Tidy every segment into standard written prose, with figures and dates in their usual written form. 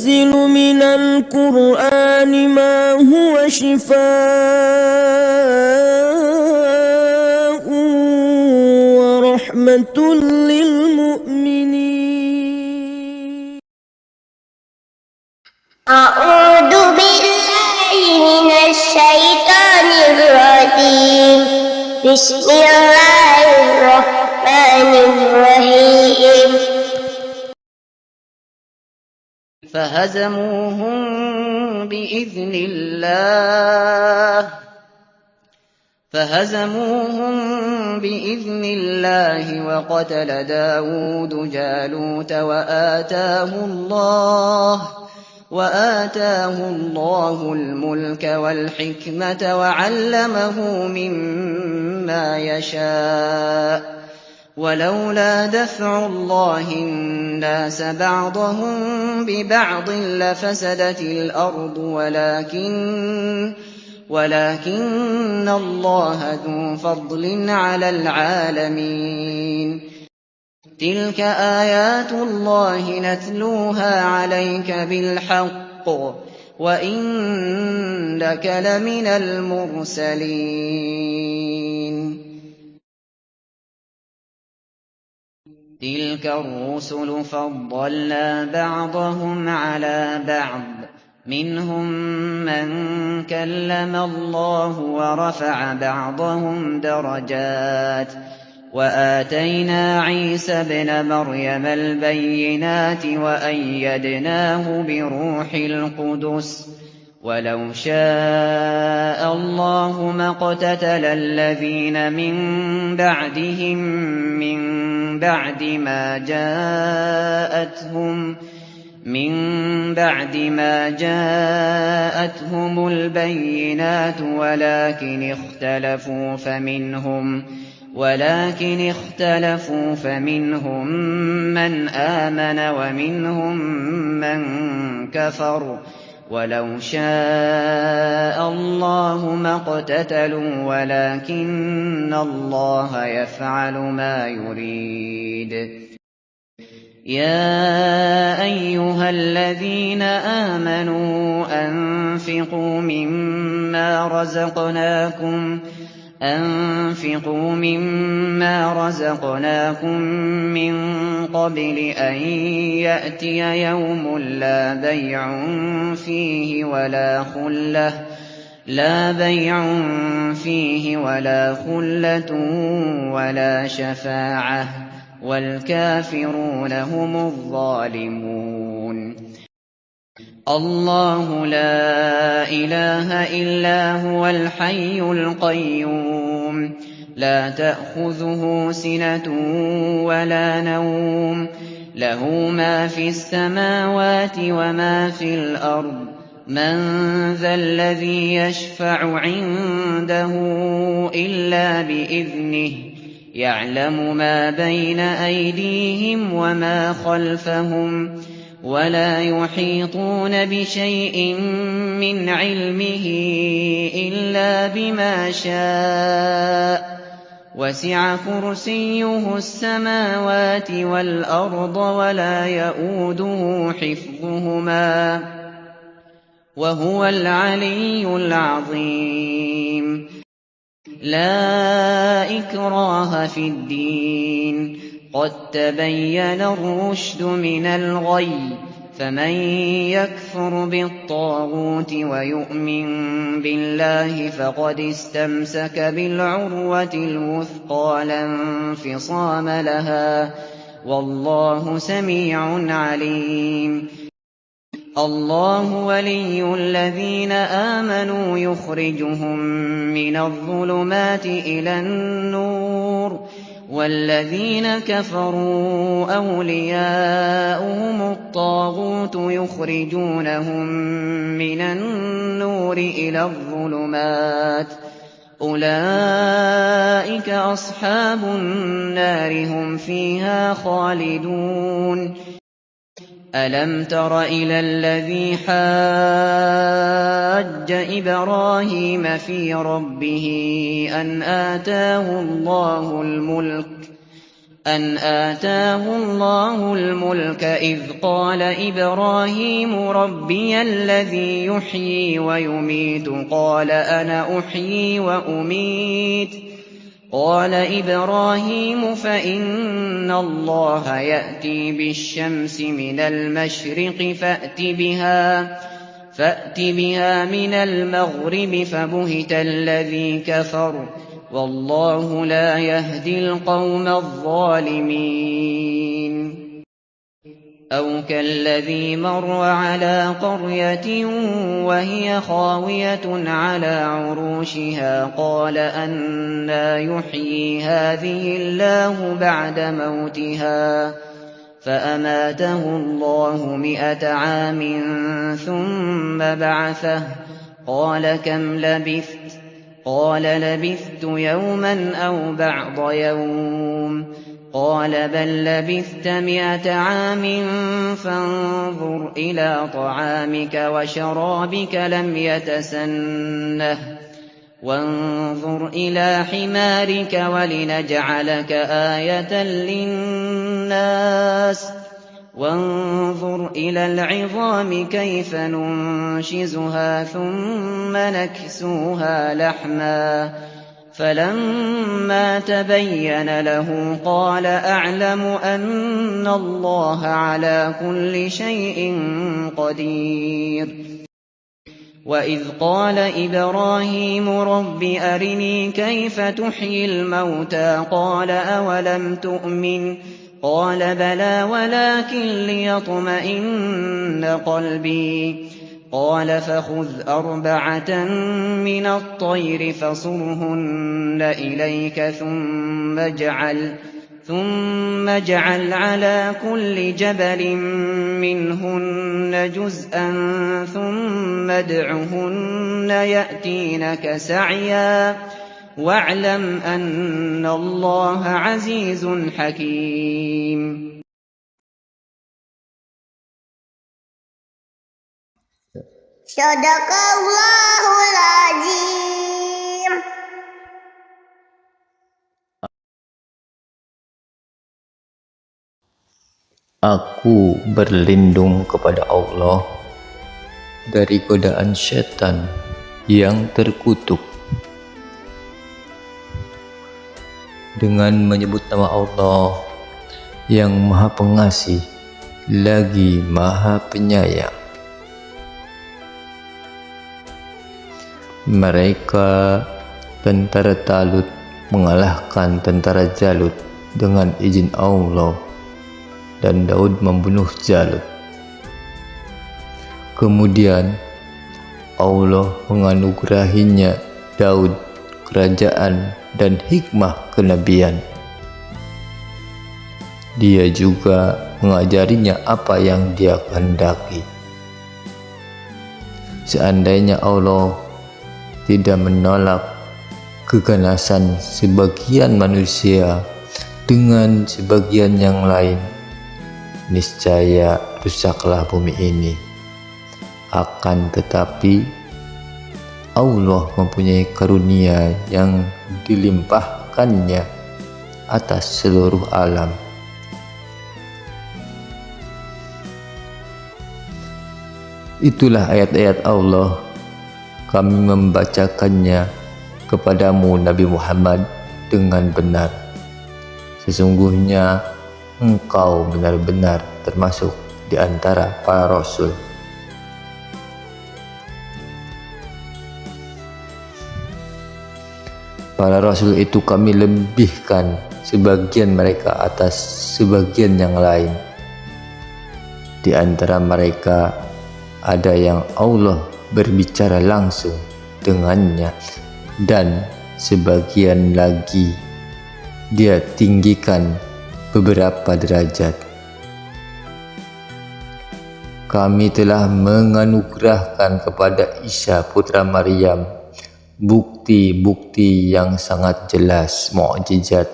وننزل من القرآن ما هو شفاء ورحمة للمؤمنين. أعوذ بالله من الشيطان الرجيم. بسم الله الرحمن الرحيم. فهزموهم بإذن الله وقتل داود جالوت وآتاه الله الملك والحكمة وعلمه مما يشاء ولولا دفع الله الناس بعضهم ببعض لفسدت الأرض ولكن الله ذو فضل على العالمين. تلك آيات الله نتلوها عليك بالحق وإنك لمن المرسلين. تلك الرسل فضلنا بعضهم على بعض منهم من كلم الله ورفع بعضهم درجات وآتينا عيسى ابن مريم البينات وأيدناه بروح القدس ولو شاء الله ما اقتتل الذين من بعدهم من بعد ما جاءتهم البينات ولكن اختلفوا فمنهم من آمن ومنهم من كفر ولو شاء الله ما اقتتلوا ولكن الله يفعل ما يريد. يا أيها الذين آمنوا أنفقوا مما رزقناكم من قبل أن يأتي يوم لا بيع فيه ولا خلة ولا شفاعة والكافرون هم الظالمون. الله لا إله إلا هو الحي القيوم لا تأخذه سنة ولا نوم له ما في السماوات وما في الأرض من ذا الذي يشفع عنده إلا بإذنه يعلم ما بين أيديهم وما خلفهم ولا يحيطون بشيء من علمه إلا بما شاء وسع كرسيه السماوات والأرض ولا يئوده حفظهما وهو العلي العظيم. لا إكراه في الدين قد تبين الرشد من الغي فمن يكفر بالطاغوت ويؤمن بالله فقد استمسك بالعروة الوثقى لا انفصام لها والله سميع عليم. الله ولي الذين آمنوا يخرجهم من الظلمات إلى النور والذين كفروا أولياؤهم الطاغوت يخرجونهم من النور إلى الظلمات أولئك أصحاب النار هم فيها خالدون. ألم تر إلى الذي حاج إبراهيم في ربه أن أن آتاه الله الملك إذ قال إبراهيم ربي الذي يحيي ويميت قال أنا أحيي وأميت قال إبراهيم فإن الله يأتي بالشمس من المشرق فأت بها من المغرب فبهت الذي كفر والله لا يهدي القوم الظالمين أو كالذي مر على قرية وهي خاوية على عروشها قال أنى يحيي هذه الله بعد موتها فأماته الله 100 عام ثم بعثه قال كم لبثت قال لبثت يوما أو بعض يوم قال بل لبثت 100 عام فانظر إلى طعامك وشرابك لم يتسنه وانظر إلى حمارك ولنجعلك آية للناس وانظر إلى العظام كيف ننشزها ثم نكسوها لحما فلما تبين له قال أعلم أن الله على كل شيء قدير وإذ قال إبراهيم رب أرني كيف تحيي الموتى قال أولم تؤمن قال بلى ولكن ليطمئن قلبي قال فخذ 4 من الطير فصرهن إليك ثم اجعل على كل جبل منهن جزءا ثم ادعهن يأتينك سعيا واعلم أن الله عزيز حكيم Sadaqallahul azim. Aku berlindung kepada Allah dari godaan syaitan yang terkutuk. Dengan menyebut nama Allah yang Maha Pengasih lagi Maha Penyayang. Mereka tentara Talut mengalahkan tentara Jalut dengan izin Allah dan Daud membunuh Jalut. Kemudian Allah menganugerahinya Daud kerajaan dan hikmah kenabian. Dia juga mengajarinya apa yang dia kehendaki. Seandainya Allah tidak menolak keganasan sebagian manusia dengan sebagian yang lain, niscaya rusaklah bumi ini. Akan tetapi Allah mempunyai karunia yang dilimpahkannya atas seluruh alam. Itulah ayat-ayat Allah. Kami membacakannya kepadamu Nabi Muhammad dengan benar. Sesungguhnya engkau benar-benar termasuk di antara para rasul. Para rasul itu kami lebihkan sebagian mereka atas sebagian yang lain. Di antara mereka ada yang Allah berbicara langsung dengannya, dan sebagian lagi dia tinggikan beberapa derajat. Kami telah menganugerahkan kepada Isa putra Maryam bukti-bukti yang sangat jelas, mukjizat,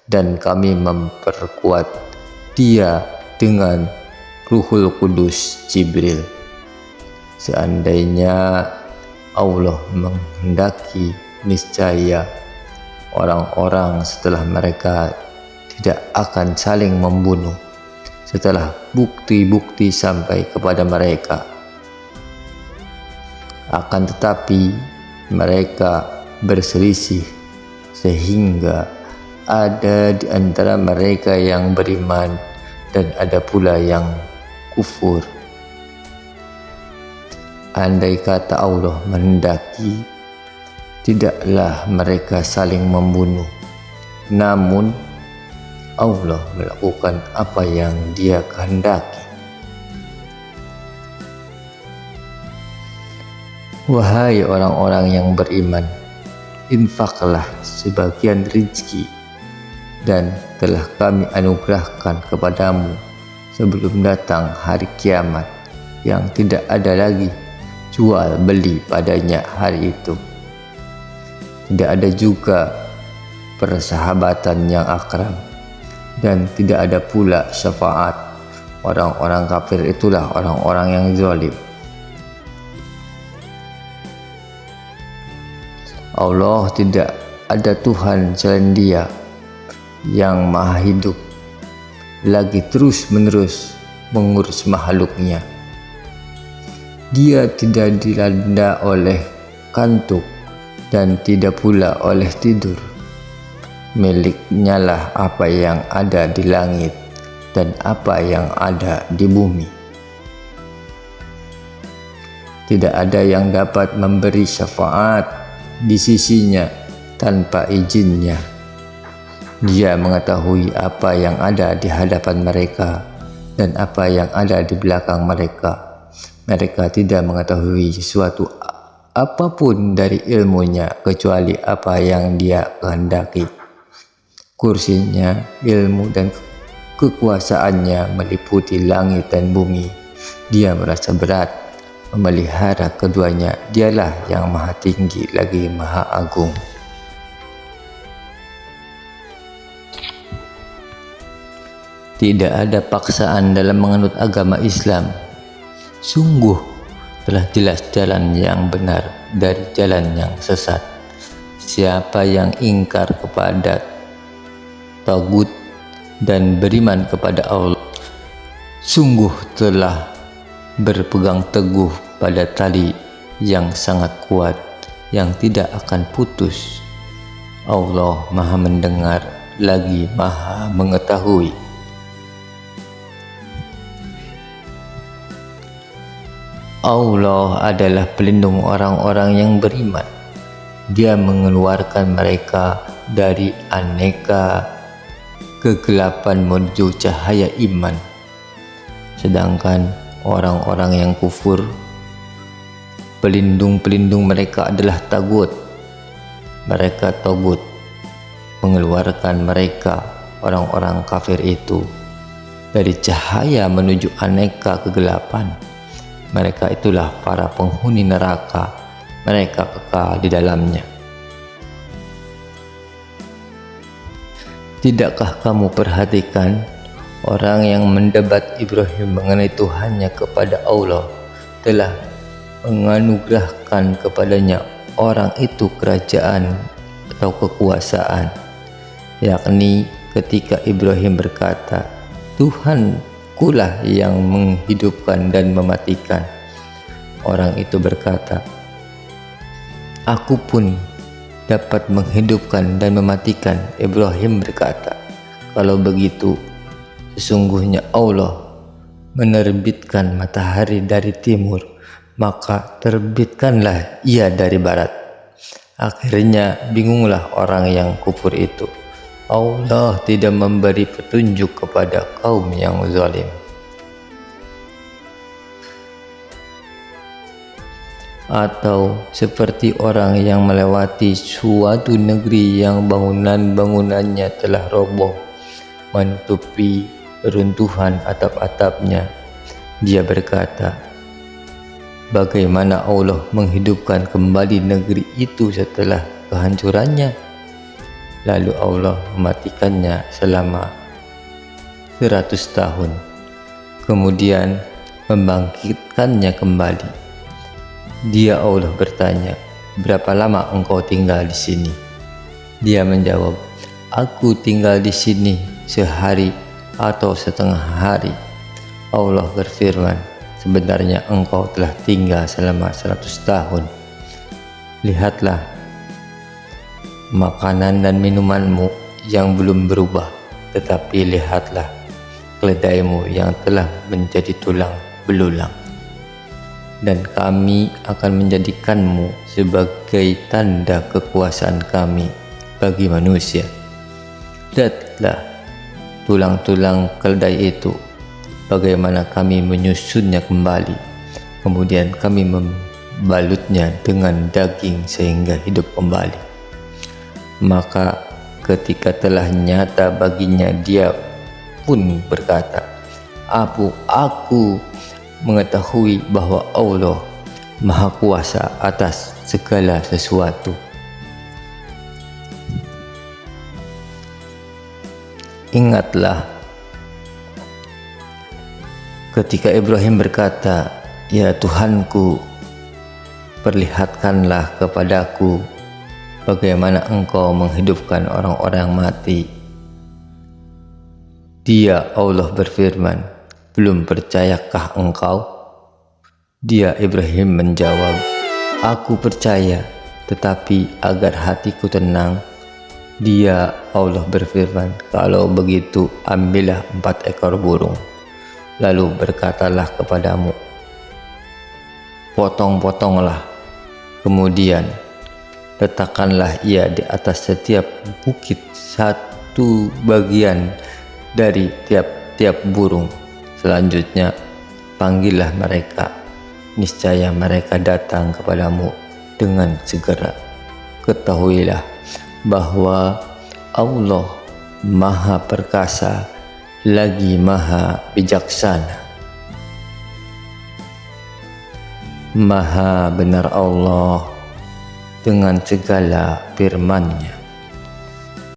dan kami memperkuat dia dengan Ruhul Kudus Jibril. Seandainya Allah menghendaki, niscaya orang-orang setelah mereka tidak akan saling membunuh setelah bukti-bukti sampai kepada mereka. Akan tetapi mereka berselisih sehingga ada di antara mereka yang beriman dan ada pula yang kufur. Andai kata Allah menghendaki, tidaklah mereka saling membunuh, namun Allah melakukan apa yang Dia kehendaki. Wahai orang-orang yang beriman, infaklah sebagian rezeki dan telah kami anugerahkan kepadamu sebelum datang hari kiamat yang tidak ada lagi jual beli padanya hari itu. Tidak ada juga persahabatan yang akrab dan tidak ada pula syafaat. Orang-orang kafir itulah orang-orang yang zalim. Allah tidak ada Tuhan selain Dia yang maha hidup, lagi terus-menerus mengurus makhluknya. Dia tidak dilanda oleh kantuk dan tidak pula oleh tidur. Miliknya lah apa yang ada di langit dan apa yang ada di bumi. Tidak ada yang dapat memberi syafaat di sisinya tanpa izinnya. Dia mengetahui apa yang ada di hadapan mereka dan apa yang ada di belakang mereka. Mereka tidak mengetahui sesuatu apapun dari ilmunya kecuali apa yang Dia kehendaki. Kursinya, ilmu dan kekuasaannya meliputi langit dan bumi. Dia merasa berat memelihara keduanya. Dialah yang maha tinggi lagi maha agung. Tidak ada paksaan dalam menganut agama Islam. Sungguh telah jelas jalan yang benar dari jalan yang sesat. Siapa yang ingkar kepada tagut dan beriman kepada Allah, sungguh telah berpegang teguh pada tali yang sangat kuat yang tidak akan putus. Allah maha mendengar lagi maha mengetahui. Allah adalah pelindung orang-orang yang beriman. Dia mengeluarkan mereka dari aneka kegelapan menuju cahaya iman. Sedangkan orang-orang yang kufur, pelindung-pelindung mereka adalah tagut. Mereka tagut mengeluarkan mereka, orang-orang kafir itu, dari cahaya menuju aneka kegelapan. Mereka itulah para penghuni neraka. Mereka kekal di dalamnya. Tidakkah kamu perhatikan orang yang mendebat Ibrahim mengenai Tuhannya kepada Allah telah menganugerahkan kepadanya orang itu kerajaan atau kekuasaan, yakni ketika Ibrahim berkata, Tuhankulah yang menghidupkan dan mematikan. Orang itu berkata, aku pun dapat menghidupkan dan mematikan. Ibrahim berkata, kalau begitu sesungguhnya Allah menerbitkan matahari dari timur, maka terbitkanlah ia dari barat. Akhirnya bingunglah orang yang kufur itu. Allah tidak memberi petunjuk kepada kaum yang zalim. Atau seperti orang yang melewati suatu negeri yang bangunan-bangunannya telah roboh, menutupi runtuhan atap-atapnya. Dia berkata, bagaimana Allah menghidupkan kembali negeri itu setelah kehancurannya? Lalu Allah mematikannya selama 100 tahun, kemudian membangkitkannya kembali. Dia Allah bertanya, berapa lama engkau tinggal di sini? Dia menjawab, aku tinggal di sini sehari atau setengah hari. Allah berfirman, sebenarnya engkau telah tinggal selama 100 tahun. Lihatlah makanan dan minumanmu yang belum berubah, tetapi lihatlah keledaimu yang telah menjadi tulang belulang. Dan kami akan menjadikanmu sebagai tanda kekuasaan kami bagi manusia. Lihatlah tulang-tulang keledai itu, bagaimana kami menyusunnya kembali, kemudian kami membalutnya dengan daging sehingga hidup kembali. Maka ketika telah nyata baginya, dia pun berkata, Aku mengetahui bahwa Allah Maha Kuasa atas segala sesuatu. Ingatlah ketika Ibrahim berkata, Ya Tuhanku, perlihatkanlah kepadaku bagaimana engkau menghidupkan orang-orang mati. Dia Allah berfirman, belum percayakah engkau? Dia Ibrahim menjawab, Aku percaya, tetapi agar hatiku tenang. Dia Allah berfirman, kalau begitu ambillah 4 ekor burung, lalu berkatalah kepadamu, potong-potonglah, kemudian letakkanlah ia di atas setiap bukit 1 bagian dari tiap-tiap burung. Selanjutnya panggillah mereka, niscaya mereka datang kepadamu dengan segera. Ketahuilah bahwa Allah Maha Perkasa lagi Maha Bijaksana. Maha benar Allah dengan segala firman-Nya.